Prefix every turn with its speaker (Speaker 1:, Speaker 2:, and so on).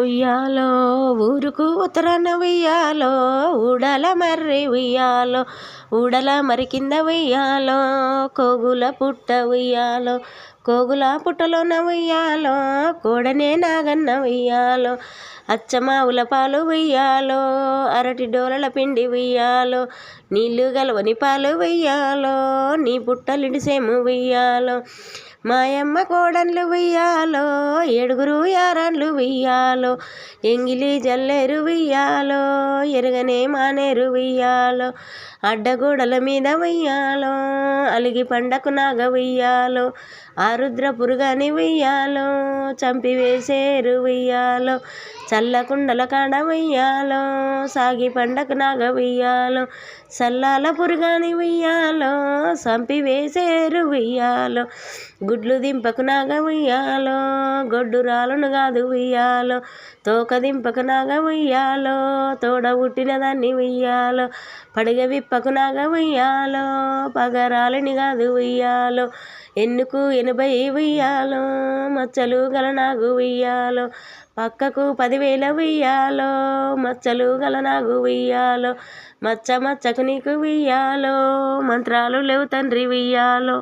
Speaker 1: ఉయ్యాలో ఊరుకు ఉత్తరాన ఉయ్యాలో ఊడల మర్రి ఉయ్యాలో ఊడల మరి కింద ఉయ్యాలో కోగుల పుట్ట ఉయ్యాలో కోగుల పుట్టలోన ఉయ్యాలో కోడనే నాగన్న ఉయ్యాలో అచ్చమావుల పాలు ఉయ్యాలో అరటి డోలల పిండి ఉయ్యాలో నీళ్ళు గలవని పాలు ఉయ్యాలో నీ పుట్టలిడిసేము ఉయ్యాలో మాయమ్మ కోడన్లు ఉయ్యాలో ఏడుగురు యారాన్లు ఉయ్యాలో ఎంగిలి జల్లేరు ఉయ్యాలో ఎరగనే మానేరు ఉయ్యాలో అడ్డగోడల మీద ఉయ్యాలో అలిగి పండకు నాగ ఉయ్యాలో ఆరుద్ర పురుగని ఉయ్యాలో చంపివేసేరు ఉయ్యాలో చల్లకుండల కాడ ఉయ్యాలో సాగి పండకు నాగ ఉయ్యాలో సల్లాల పురుగాని ఉయ్యాలో చంపివేసేరు ఉయ్యాలో గుడ్లు దింపకు నాగ ఉయ్యాలో గొడ్డు రాలును కాదు ఉయ్యాలో తోక దింపకు నాగ ఉయ్యాలో తోడ పుట్టిన దాన్ని ఉయ్యాలో పడగ విప్పకు నాగ ఉయ్యాలో పగరాలని కాదు ఉయ్యాలో ఎన్నుకు 80 ఉయ్యాలో మచ్చలు గల నాగు ఉయ్యాలో పక్కకు 10,000 ఉయ్యాలో మచ్చలు గల నాగు ఉయ్యాలో మచ్చకు నీకు ఉయ్యాలో మంత్రాలు లేవు తండ్రి ఉయ్యాలో.